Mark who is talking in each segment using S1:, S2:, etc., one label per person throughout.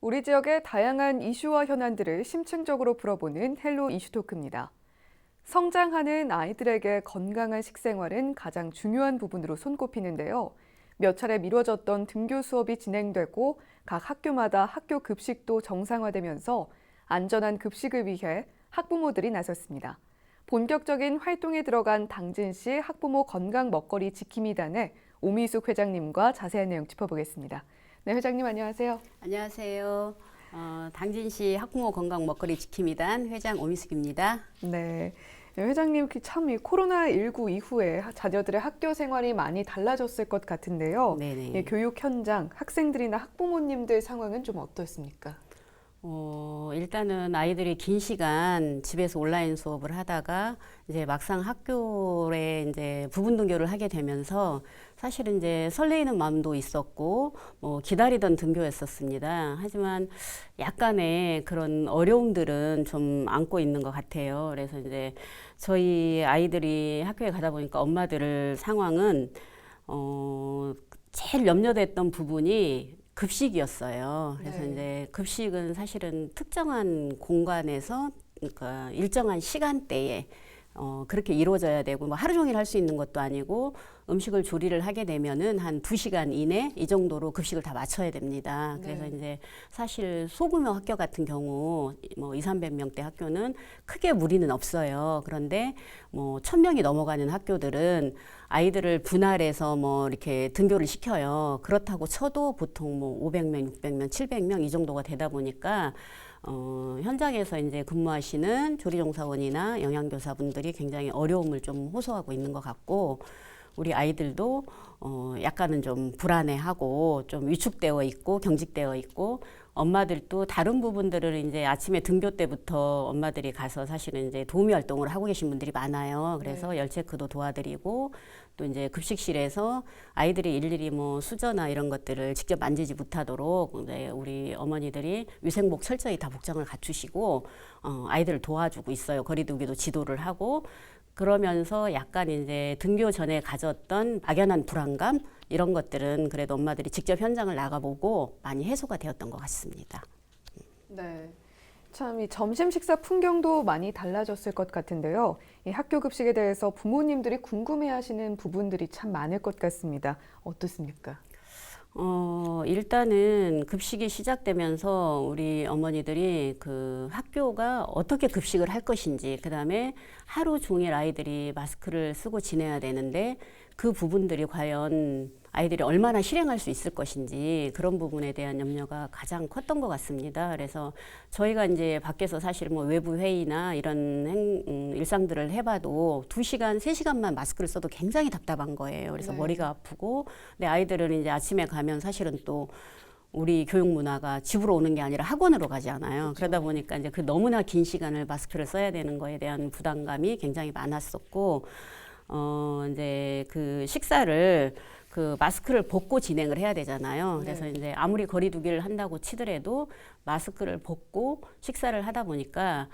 S1: 우리 지역의 다양한 이슈와 현안들을 심층적으로 풀어보는 헬로 이슈토크입니다. 성장하는 아이들에게 건강한 식생활은 가장 중요한 부분으로 손꼽히는데요. 몇 차례 미뤄졌던 등교 수업이 진행되고 각 학교마다 학교 급식도 정상화되면서 안전한 급식을 위해 학부모들이 나섰습니다. 본격적인 활동에 들어간 당진시 학부모 건강 먹거리 지킴이단의 오미숙 회장님과 자세한 내용 짚어보겠습니다. 네, 회장님 안녕하세요.
S2: 안녕하세요. 당진시 학부모 건강 먹거리 지킴이단 회장 오미숙입니다.
S1: 네, 회장님 참 이 코로나19 이후에 자녀들의 학교 생활이 많이 달라졌을 것 같은데요.
S2: 네네.
S1: 예, 교육 현장, 학생들이나 학부모님들 상황은 좀 어떻습니까?
S2: 일단은 아이들이 긴 시간 집에서 온라인 수업을 하다가 이제 막상 학교에 이제 부분 등교를 하게 되면서 사실은 이제 설레이는 마음도 있었고 기다리던 등교였었습니다. 하지만 약간의 그런 어려움들은 좀 안고 있는 것 같아요. 그래서 이제 저희 아이들이 학교에 가다 보니까 엄마들 상황은 제일 염려됐던 부분이 급식이었어요. 그래서
S1: 네.
S2: 이제 급식은 사실은 특정한 공간에서 그러니까 일정한 시간대에 그렇게 이루어져야 되고 뭐 하루 종일 할 수 있는 것도 아니고 음식을 조리를 하게 되면은 한 2시간 이내 이 정도로 급식을 다 맞춰야 됩니다.
S1: 네.
S2: 그래서 이제 사실 소규모 학교 같은 경우 뭐 200~300명대 학교는 크게 무리는 없어요. 그런데 뭐 1000명이 넘어가는 학교들은 아이들을 분할해서 뭐 이렇게 등교를 시켜요. 그렇다고 쳐도 보통 뭐 500명, 600명, 700명 이 정도가 되다 보니까 현장에서 이제 근무하시는 조리종사원이나 영양교사분들이 굉장히 어려움을 좀 호소하고 있는 것 같고, 우리 아이들도 약간은 좀 불안해하고 좀 위축되어 있고 경직되어 있고, 엄마들도 다른 부분들을 이제 아침에 등교 때부터 엄마들이 가서 사실은 이제 도우미 활동을 하고 계신 분들이 많아요. 그래서
S1: 네.
S2: 열 체크도 도와드리고, 또 이제 급식실에서 아이들이 일일이 뭐 수저나 이런 것들을 직접 만지지 못하도록 이제 우리 어머니들이 위생복 철저히 다 복장을 갖추시고 아이들을 도와주고 있어요. 거리두기도 지도를 하고. 그러면서 약간 이제 등교 전에 가졌던 막연한 불안감 이런 것들은 그래도 엄마들이 직접 현장을 나가보고 많이 해소가 되었던 것 같습니다.
S1: 네. 참 이 점심 식사 풍경도 많이 달라졌을 것 같은데요. 이 학교 급식에 대해서 부모님들이 궁금해하시는 부분들이 참 많을 것 같습니다. 어떻습니까?
S2: 일단은 급식이 시작되면서 우리 어머니들이 그 학교가 어떻게 급식을 할 것인지, 그 다음에 하루 종일 아이들이 마스크를 쓰고 지내야 되는데 그 부분들이 과연 아이들이 얼마나 실행할 수 있을 것인지 그런 부분에 대한 염려가 가장 컸던 것 같습니다. 그래서 저희가 이제 밖에서 사실 뭐 외부 회의나 이런 일상들을 해봐도 2시간, 3시간만 마스크를 써도 굉장히 답답한 거예요. 그래서
S1: 네.
S2: 머리가 아프고, 근데 아이들은 이제 아침에 가면 사실은 또 우리 교육 문화가 집으로 오는 게 아니라 학원으로 가지 않아요.
S1: 그렇죠.
S2: 그러다 보니까 이제 그 너무나 긴 시간을 마스크를 써야 되는 거에 대한 부담감이 굉장히 많았었고, 이제 그 식사를 그 마스크를 벗고 진행을 해야 되잖아요. 그래서
S1: 네.
S2: 이제 아무리 거리두기를 한다고 치더라도 마스크를 벗고 식사를 하다 보니까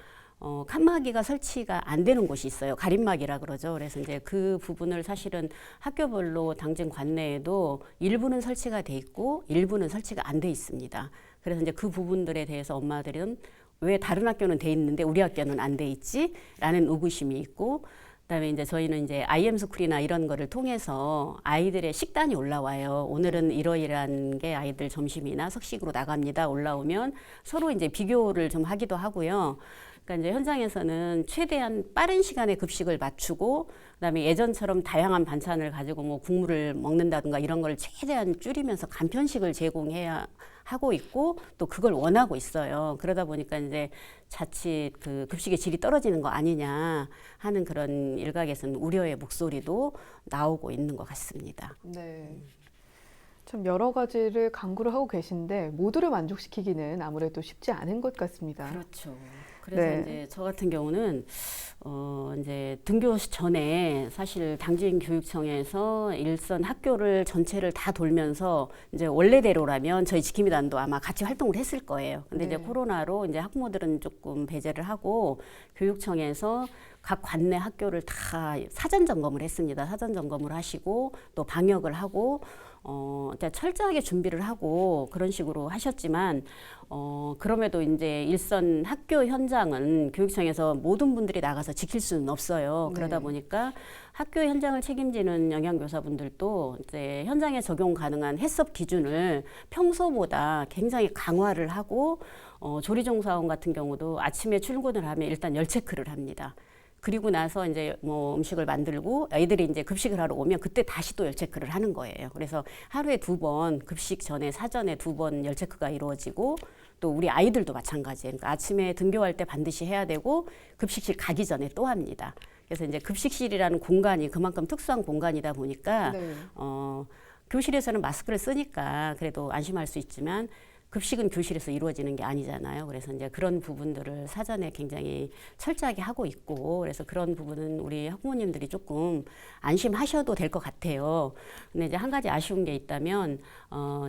S2: 칸막이가 설치가 안 되는 곳이 있어요. 가림막이라 그러죠. 그래서 이제 그 부분을 사실은 학교별로 당진 관내에도 일부는 설치가 돼 있고 일부는 설치가 안 돼 있습니다. 그래서 이제 그 부분들에 대해서 엄마들은 왜 다른 학교는 돼 있는데 우리 학교는 안 돼 있지? 라는 의구심이 있고, 그다음에 이제 저희는 이제 IM 스쿨이나 이런 거를 통해서 아이들의 식단이 올라와요. 오늘은 이러이러한 게 아이들 점심이나 석식으로 나갑니다. 올라오면 서로 이제 비교를 좀 하기도 하고요. 그러니까 이제 현장에서는 최대한 빠른 시간에 급식을 맞추고, 그다음에 예전처럼 다양한 반찬을 가지고 뭐 국물을 먹는다든가 이런 걸 최대한 줄이면서 간편식을 제공해야 하고 있고, 또 그걸 원하고 있어요. 그러다 보니까 이제 자칫 그 급식의 질이 떨어지는 거 아니냐 하는 그런 일각에서는 우려의 목소리도 나오고 있는 것 같습니다.
S1: 네. 참 여러 가지를 강구를 하고 계신데 모두를 만족시키기는 아무래도 쉽지 않은 것 같습니다.
S2: 그렇죠. 그래서
S1: 네.
S2: 이제 저 같은 경우는 이제 등교 전에 사실 당진교육청에서 일선 학교를 전체를 다 돌면서 이제 원래대로라면 저희 지킴이단도 아마 같이 활동을 했을 거예요. 근데
S1: 네.
S2: 이제 코로나로 이제 학부모들은 조금 배제를 하고 교육청에서 각 관내 학교를 다 사전 점검을 했습니다. 사전 점검을 하시고 또 방역을 하고 일단 철저하게 준비를 하고 그런 식으로 하셨지만 그럼에도 이제 일선 학교 현장은 교육청에서 모든 분들이 나가서 지킬 수는 없어요.
S1: 네.
S2: 그러다 보니까 학교 현장을 책임지는 영양교사분들도 이제 현장에 적용 가능한 해썹 기준을 평소보다 굉장히 강화를 하고 조리종사원 같은 경우도 아침에 출근을 하면 일단 열 체크를 합니다. 그리고 나서 이제 뭐 음식을 만들고 애들이 이제 급식을 하러 오면 그때 다시 또 열 체크를 하는 거예요. 그래서 하루에 2번 급식 전에 사전에 2번 열 체크가 이루어지고 또 우리 아이들도 마찬가지예요. 그러니까 아침에 등교할 때 반드시 해야 되고 급식실 가기 전에 또 합니다. 그래서 이제 급식실이라는 공간이 그만큼 특수한 공간이다 보니까
S1: 네.
S2: 교실에서는 마스크를 쓰니까 그래도 안심할 수 있지만 급식은 교실에서 이루어지는 게 아니잖아요. 그래서 이제 그런 부분들을 사전에 굉장히 철저하게 하고 있고, 그래서 그런 부분은 우리 학부모님들이 조금 안심하셔도 될 것 같아요. 근데 이제 한 가지 아쉬운 게 있다면,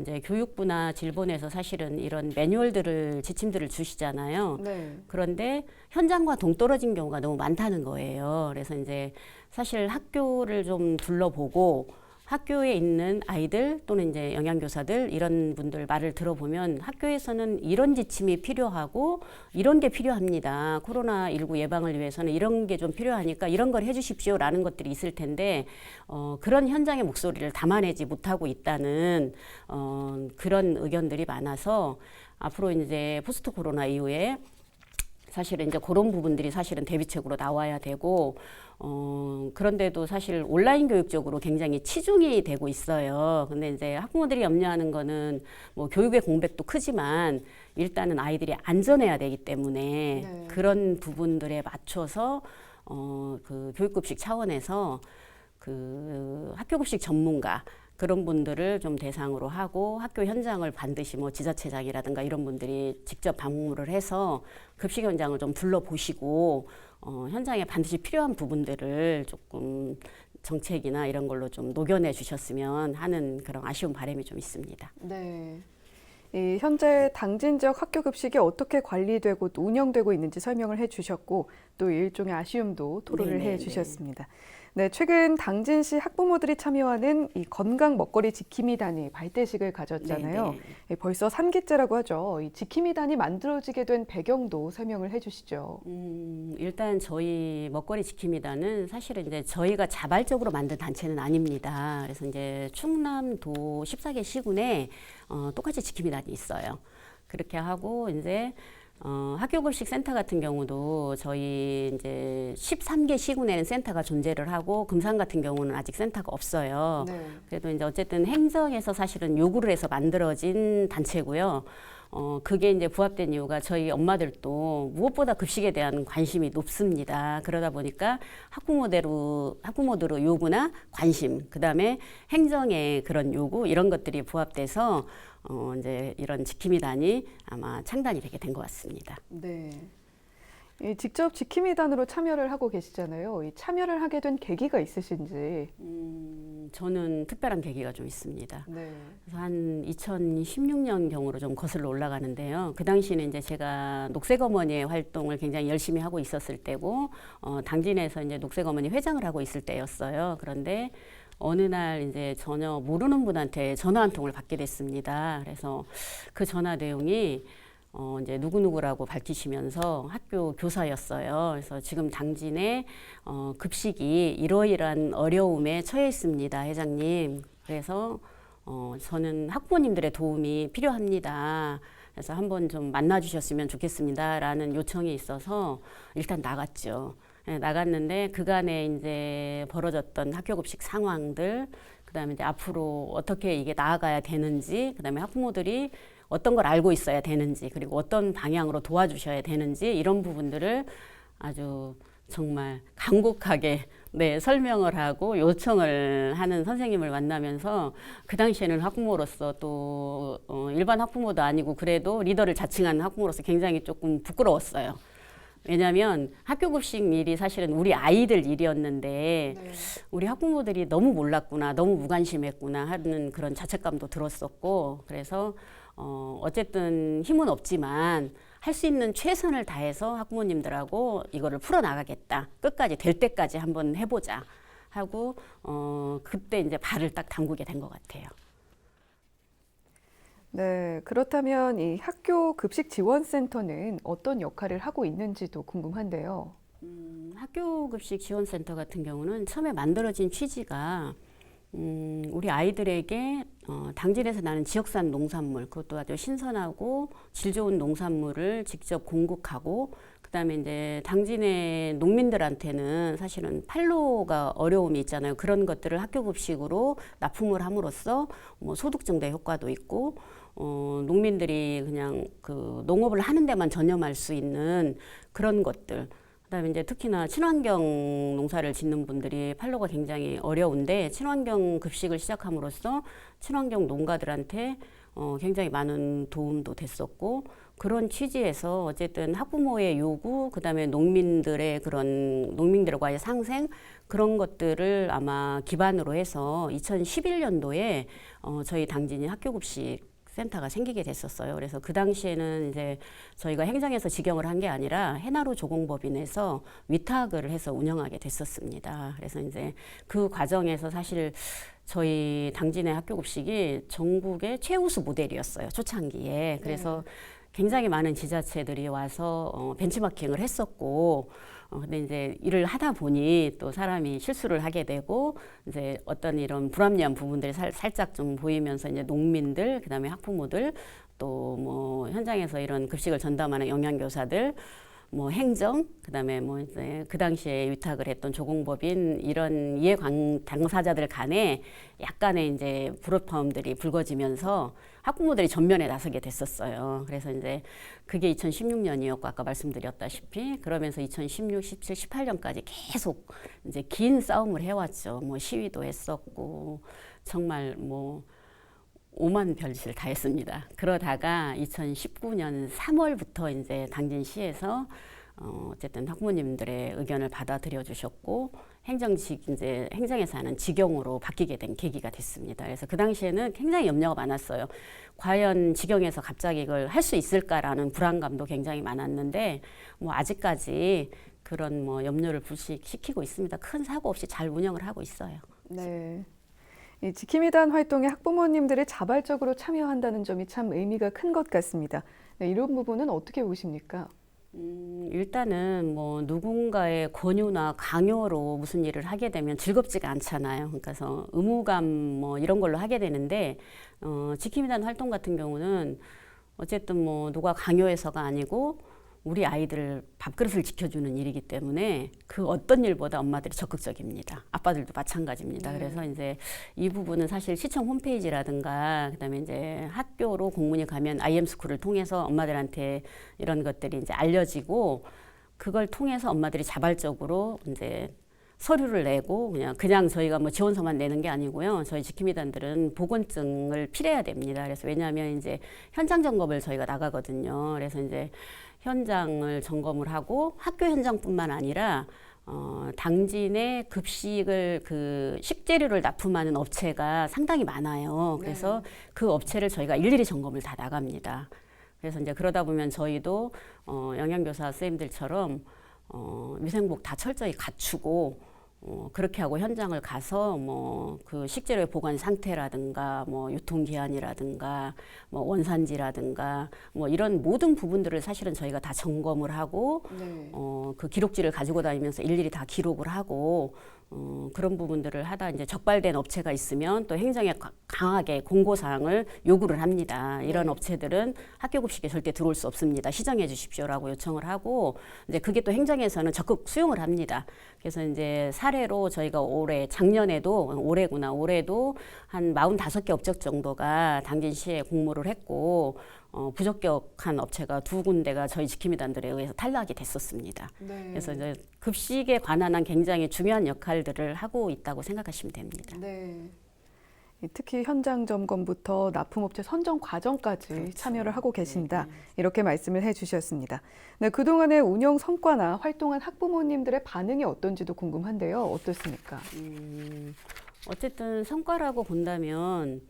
S2: 이제 교육부나 질본에서 사실은 이런 매뉴얼들을, 지침들을 주시잖아요.
S1: 네.
S2: 그런데 현장과 동떨어진 경우가 너무 많다는 거예요. 그래서 이제 사실 학교를 좀 둘러보고 학교에 있는 아이들 또는 이제 영양교사들 이런 분들 말을 들어보면 학교에서는 이런 지침이 필요하고 이런 게 필요합니다. 코로나19 예방을 위해서는 이런 게 좀 필요하니까 이런 걸 해주십시오라는 것들이 있을 텐데 그런 현장의 목소리를 담아내지 못하고 있다는 그런 의견들이 많아서 앞으로 이제 포스트 코로나 이후에 사실은 이제 그런 부분들이 사실은 대비책으로 나와야 되고, 그런데도 사실 온라인 교육적으로 굉장히 치중이 되고 있어요. 근데 이제 학부모들이 염려하는 거는 뭐 교육의 공백도 크지만 일단은 아이들이 안전해야 되기 때문에
S1: 네.
S2: 그런 부분들에 맞춰서 그 교육급식 차원에서 그 학교급식 전문가 그런 분들을 좀 대상으로 하고 학교 현장을 반드시 뭐 지자체장이라든가 이런 분들이 직접 방문을 해서 급식 현장을 좀 둘러보시고 현장에 반드시 필요한 부분들을 조금 정책이나 이런 걸로 좀 녹여내 주셨으면 하는 그런 아쉬운 바람이 좀 있습니다.
S1: 네. 이 현재 당진 지역 학교 급식이 어떻게 관리되고 또 운영되고 있는지 설명을 해주셨고 또 일종의 아쉬움도 토로를
S2: 네네네.
S1: 해주셨습니다. 네, 최근 당진시 학부모들이 참여하는 이 건강 먹거리 지킴이 단위 발대식을 가졌잖아요.
S2: 네네.
S1: 예, 벌써 3기째라고 하죠. 이 지킴이 단위 만들어지게 된 배경도 설명을 해주시죠.
S2: 일단 저희 먹거리 지킴이단은 사실은 이제 저희가 자발적으로 만든 단체는 아닙니다. 그래서 이제 충남도 14개 시군에 똑같이 지킴이단이 있어요. 그렇게 하고 이제 학교급식 센터 같은 경우도 저희 이제 13개 시군에는 센터가 존재를 하고 금산 같은 경우는 아직 센터가 없어요.
S1: 네.
S2: 그래도 이제 어쨌든 행정에서 사실은 요구를 해서 만들어진 단체고요. 그게 이제 부합된 이유가 저희 엄마들도 무엇보다 급식에 대한 관심이 높습니다. 그러다 보니까 학부모들의 요구나 관심, 그 다음에 행정의 그런 요구, 이런 것들이 부합돼서 이제 이런 지킴이단이 아마 창단이 되게 된 것 같습니다.
S1: 네. 이 직접 지킴이단으로 참여를 하고 계시잖아요. 이 참여를 하게 된 계기가 있으신지.
S2: 저는 특별한 계기가 좀 있습니다.
S1: 네.
S2: 그래서 한 2016년 경으로 좀 거슬러 올라가는데요. 그 당시에는 이제 제가 녹색어머니의 활동을 굉장히 열심히 하고 있었을 때고, 당진에서 이제 녹색어머니 회장을 하고 있을 때였어요. 그런데 어느 날 이제 전혀 모르는 분한테 전화 한 통을 받게 됐습니다. 그래서 그 전화 내용이 이제 누구누구라고 밝히시면서 학교 교사였어요. 그래서 지금 당진에 급식이 이러이러한 어려움에 처해 있습니다, 회장님. 그래서 저는 학부모님들의 도움이 필요합니다. 그래서 한번 좀 만나주셨으면 좋겠습니다라는 요청이 있어서 일단 나갔죠. 네, 나갔는데 그간에 이제 벌어졌던 학교급식 상황들, 그다음에 이제 앞으로 어떻게 이게 나아가야 되는지, 그다음에 학부모들이 어떤 걸 알고 있어야 되는지, 그리고 어떤 방향으로 도와주셔야 되는지, 이런 부분들을 아주 정말 간곡하게 설명을 하고 요청을 하는 선생님을 만나면서 그 당시에는 학부모로서 또 일반 학부모도 아니고 그래도 리더를 자칭하는 학부모로서 굉장히 조금 부끄러웠어요. 왜냐하면 학교급식 일이 사실은 우리 아이들 일이었는데
S1: 네.
S2: 우리 학부모들이 너무 몰랐구나, 너무 무관심했구나 하는 그런 자책감도 들었었고, 그래서 어쨌든 힘은 없지만 할 수 있는 최선을 다해서 학부모님들하고 이거를 풀어나가겠다, 끝까지 될 때까지 한번 해보자 하고 그때 이제 발을 딱 담그게 된 것 같아요.
S1: 네, 그렇다면 이 학교 급식 지원센터는 어떤 역할을 하고 있는지도 궁금한데요.
S2: 학교 급식 지원센터 같은 경우는 처음에 만들어진 취지가 우리 아이들에게 당진에서 나는 지역산 농산물, 그것도 아주 신선하고 질 좋은 농산물을 직접 공급하고, 그다음에 이제 당진의 농민들한테는 사실은 판로가 어려움이 있잖아요. 그런 것들을 학교 급식으로 납품을 함으로써 뭐 소득 증대 효과도 있고, 농민들이 그냥 그 농업을 하는 데만 전념할 수 있는 그런 것들. 그다음에 이제 특히나 친환경 농사를 짓는 분들이 판로가 굉장히 어려운데, 친환경 급식을 시작함으로써 친환경 농가들한테 굉장히 많은 도움도 됐었고, 그런 취지에서 어쨌든 학부모의 요구, 그다음에 농민들의 그런 농민들과의 상생, 그런 것들을 아마 기반으로 해서 2011년도에 저희 당진이 학교급식 센터가 생기게 됐었어요. 그래서 그 당시에는 이제 저희가 행정에서 직영을 한 게 아니라 해나로 조공법인에서 위탁을 해서 운영하게 됐었습니다. 그래서 이제 그 과정에서 사실 저희 당진의 학교급식이 전국의 최우수 모델이었어요. 초창기에. 그래서 굉장히 많은 지자체들이 와서 벤치마킹을 했었고, 근데 이제 일을 하다 보니 또 사람이 실수를 하게 되고, 이제 어떤 이런 불합리한 부분들이 살짝 좀 보이면서 이제 농민들, 그다음에 학부모들, 또 뭐 현장에서 이런 급식을 전담하는 영양교사들, 뭐 행정, 그다음에 뭐 이제 그 당시에 위탁을 했던 조공법인, 이런 이해 당사자들 간에 약간의 이제 불협화음들이 불거지면서 학부모들이 전면에 나서게 됐었어요. 그래서 이제 그게 2016년이었고, 아까 말씀드렸다시피 그러면서 2016, 17, 18년까지 계속 이제 긴 싸움을 해왔죠. 뭐 시위도 했었고, 정말 뭐 오만 별짓을 다 했습니다. 그러다가 2019년 3월부터 이제 당진시에서 어쨌든 학부모님들의 의견을 받아들여 주셨고, 이제 행정에서 하는 직영으로 바뀌게 된 계기가 됐습니다. 그래서 그 당시에는 굉장히 염려가 많았어요. 과연 직영에서 갑자기 이걸 할 수 있을까라는 불안감도 굉장히 많았는데, 뭐 아직까지 그런 뭐 염려를 불식시키고 있습니다. 큰 사고 없이 잘 운영을 하고 있어요.
S1: 네. 이 지킴이단 활동에 학부모님들이 자발적으로 참여한다는 점이 참 의미가 큰 것 같습니다. 네, 이런 부분은 어떻게 보십니까?
S2: 일단은 뭐 누군가의 권유나 강요로 무슨 일을 하게 되면 즐겁지가 않잖아요. 그러니까 의무감 뭐 이런 걸로 하게 되는데, 지킴이단 활동 같은 경우는 어쨌든 뭐 누가 강요해서가 아니고 우리 아이들 밥그릇을 지켜주는 일이기 때문에 그 어떤 일보다 엄마들이 적극적입니다. 아빠들도 마찬가지입니다. 그래서 이제 이 부분은 사실 시청 홈페이지라든가, 그다음에 이제 학교로 공문이 가면 IM스쿨을 통해서 엄마들한테 이런 것들이 이제 알려지고, 그걸 통해서 엄마들이 자발적으로 이제 서류를 내고, 그냥 저희가 뭐 지원서만 내는 게 아니고요. 저희 지킴이단들은 보건증을 필해야 됩니다. 그래서 왜냐하면 이제 현장 점검을 저희가 나가거든요. 그래서 이제 현장을 점검을 하고, 학교 현장뿐만 아니라 당진의 급식을 그 식재료를 납품하는 업체가 상당히 많아요. 그래서 그 업체를 저희가 일일이 점검을 다 나갑니다. 그래서 이제 그러다 보면 저희도 영양교사 선생님들처럼 위생복 다 철저히 갖추고, 그렇게 하고 현장을 가서 뭐 그 식재료의 보관 상태라든가, 뭐 유통기한이라든가, 뭐 원산지라든가, 뭐 이런 모든 부분들을 사실은 저희가 다 점검을 하고, 그 기록지를 가지고 다니면서 일일이 다 기록을 하고, 그런 부분들을 하다 이제 적발된 업체가 있으면 또 행정에 강하게 공고사항을 요구를 합니다. 이런 업체들은 학교급식에 절대 들어올 수 없습니다. 시정해 주십시오라고 요청을 하고, 이제 그게 또 행정에서는 적극 수용을 합니다. 그래서 이제 사례로 저희가 올해도 한 45개 업적 정도가 당진시에 공모를 했고, 부적격한 업체가 2군데가 저희 지킴이단들에 의해서 탈락이 됐었습니다. 그래서 이제 급식에 관한 한 굉장히 중요한 역할들을 하고 있다고 생각하시면 됩니다.
S1: 네. 특히 현장 점검부터 납품업체 선정 과정까지 참여를 하고 계신다. 이렇게 말씀을 해주셨습니다. 네, 그동안의 운영 성과나 활동한 학부모님들의 반응이 어떤지도 궁금한데요. 어떻습니까?
S2: 어쨌든 성과라고 본다면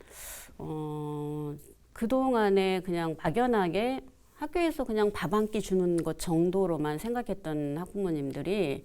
S2: 그동안에 그냥 막연하게 학교에서 그냥 밥 한 끼 주는 것 정도로만 생각했던 학부모님들이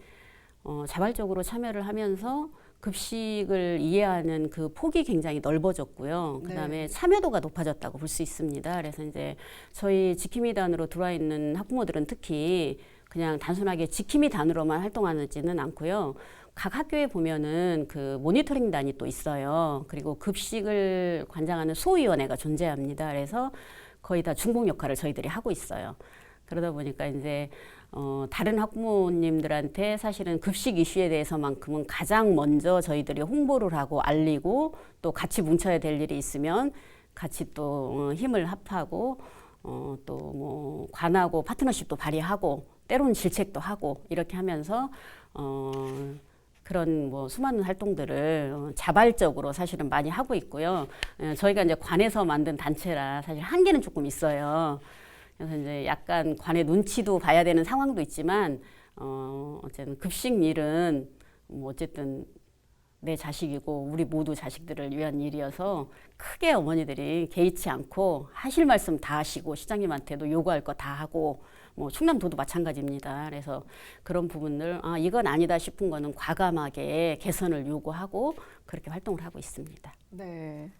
S2: 자발적으로 참여를 하면서 급식을 이해하는 그 폭이 굉장히 넓어졌고요. 그다음에 참여도가 높아졌다고 볼 수 있습니다. 그래서 이제 저희 지킴이단으로 들어와 있는 학부모들은 특히 그냥 단순하게 지킴이단으로만 활동하지는 않고요. 각 학교에 보면은 그 모니터링단이 또 있어요. 그리고 급식을 관장하는 수호위원회가 존재합니다. 그래서 거의 다 중복 역할을 저희들이 하고 있어요. 그러다 보니까 이제 다른 학부모님들한테 사실은 급식 이슈에 대해서만큼은 가장 먼저 저희들이 홍보를 하고 알리고 또 같이 뭉쳐야 될 일이 있으면 같이 또 힘을 합하고 또 뭐 관하고 파트너십도 발휘하고 때로는 질책도 하고 이렇게 하면서 그런 뭐 수많은 활동들을 자발적으로 사실은 많이 하고 있고요. 저희가 이제 관에서 만든 단체라 사실 한계는 조금 있어요. 그래서 이제 약간 관의 눈치도 봐야 되는 상황도 있지만 어쨌든 급식 일은 뭐 어쨌든 내 자식이고 우리 모두 자식들을 위한 일이어서 크게 어머니들이 개의치 않고 하실 말씀 다 하시고 시장님한테도 요구할 거 다 하고 뭐 충남도도 마찬가지입니다. 그래서 그런 부분들 이건 아니다 싶은 거는 과감하게 개선을 요구하고 그렇게 활동을 하고 있습니다.
S1: 네.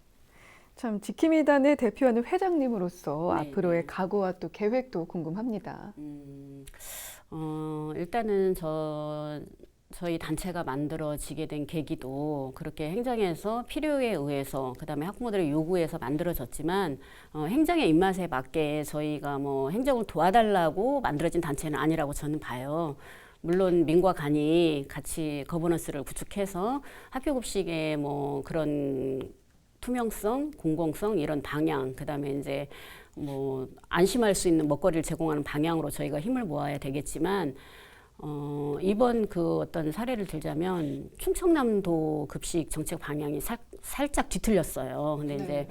S1: 참 지킴이단을 대표하는 회장님으로서
S2: 네,
S1: 앞으로의 각오와 또 계획도 궁금합니다.
S2: 일단은 저희 단체가 만들어지게 된 계기도 그렇게 행정에서 필요에 의해서 그다음에 학부모들의 요구에서 만들어졌지만 행정의 입맛에 맞게 저희가 뭐 행정을 도와달라고 만들어진 단체는 아니라고 저는 봐요. 물론 민과 간이 같이 거버넌스를 구축해서 학교 급식의 뭐 그런 투명성, 공공성 이런 방향, 그다음에 이제 뭐 안심할 수 있는 먹거리를 제공하는 방향으로 저희가 힘을 모아야 되겠지만 이번 그 어떤 사례를 들자면 충청남도 급식 정책 방향이 살짝 뒤틀렸어요. 근데 이제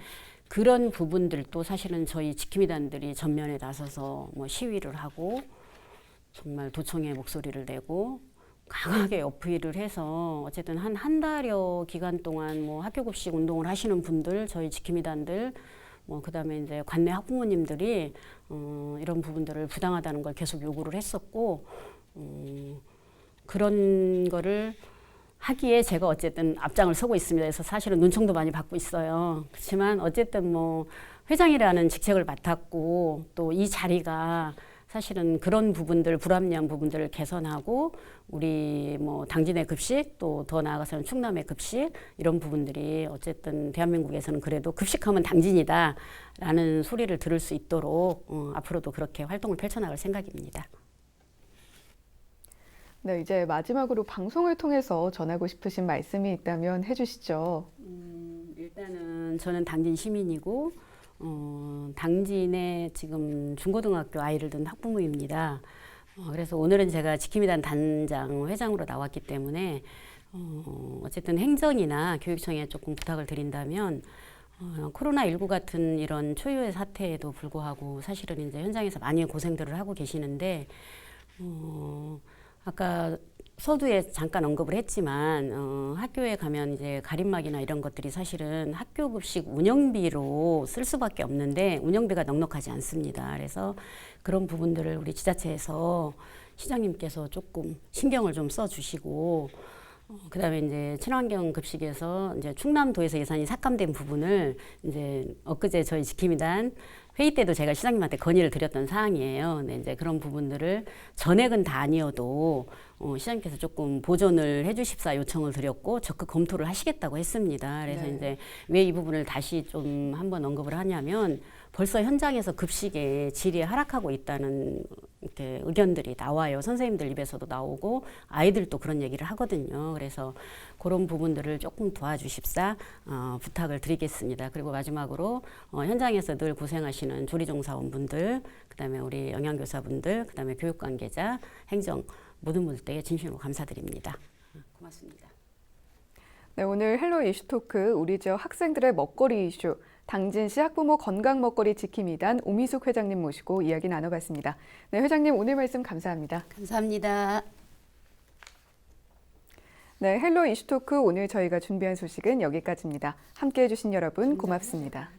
S2: 그런 부분들도 사실은 저희 지킴이단들이 전면에 나서서 뭐 시위를 하고 정말 도청의 목소리를 내고 강하게 어필을 해서 어쨌든 한 달여 기간 동안 뭐 학교 급식 운동을 하시는 분들, 저희 지킴이단들, 뭐 그다음에 이제 관내 학부모님들이 이런 부분들을 부당하다는 걸 계속 요구를 했었고 그런 거를 하기에 제가 어쨌든 앞장을 서고 있습니다. 그래서 사실은 눈총도 많이 받고 있어요. 그렇지만 어쨌든 뭐 회장이라는 직책을 맡았고 또 이 자리가 사실은 그런 부분들, 불합리한 부분들을 개선하고 우리 뭐 당진의 급식 또 더 나아가서는 충남의 급식 이런 부분들이 어쨌든 대한민국에서는 그래도 급식하면 당진이다라는 소리를 들을 수 있도록 앞으로도 그렇게 활동을 펼쳐나갈 생각입니다.
S1: 네, 이제 마지막으로 방송을 통해서 전하고 싶으신 말씀이 있다면 해주시죠.
S2: 일단은 저는 당진 시민이고 당진에 지금 중고등학교 아이를 둔 학부모입니다. 그래서 오늘은 제가 지킴이단 단장 회장으로 나왔기 때문에 어쨌든 행정이나 교육청에 조금 부탁을 드린다면 코로나19 같은 이런 초유의 사태에도 불구하고 사실은 이제 현장에서 많이 고생들을 하고 계시는데 아까 서두에 잠깐 언급을 했지만 학교에 가면 이제 가림막이나 이런 것들이 사실은 학교 급식 운영비로 쓸 수밖에 없는데 운영비가 넉넉하지 않습니다. 그래서 그런 부분들을 우리 지자체에서 시장님께서 조금 신경을 좀 써주시고 그다음에 이제 친환경 급식에서 이제 충남도에서 예산이 삭감된 부분을 이제 엊그제 저희 지킴이단 회의 때도 제가 시장님한테 건의를 드렸던 사항이에요. 근데 이제 그런 부분들을 전액은 다 아니어도 시장님께서 조금 보존을 해주십사 요청을 드렸고 적극 검토를 하시겠다고 했습니다. 그래서 이제 왜 이 부분을 다시 좀 한번 언급을 하냐면 벌써 현장에서 급식의 질이 하락하고 있다는 이렇게 의견들이 나와요. 선생님들 입에서도 나오고 아이들도 그런 얘기를 하거든요. 그래서 그런 부분들을 조금 도와주십사 부탁을 드리겠습니다. 그리고 마지막으로 현장에서 늘 고생하시는 조리종사원분들, 그다음에 우리 영양교사분들, 그다음에 교육관계자, 행정 모든 분들께 진심으로 감사드립니다. 고맙습니다.
S1: 네, 오늘 헬로 이슈토크 우리 지역 학생들의 먹거리 이슈 당진시 학부모 건강 먹거리 지킴이단 오미숙 회장님 모시고 이야기 나눠봤습니다. 네, 회장님 오늘 말씀 감사합니다.
S2: 감사합니다.
S1: 네, 헬로 이슈토크 오늘 저희가 준비한 소식은 여기까지입니다. 함께해 주신 여러분 고맙습니다.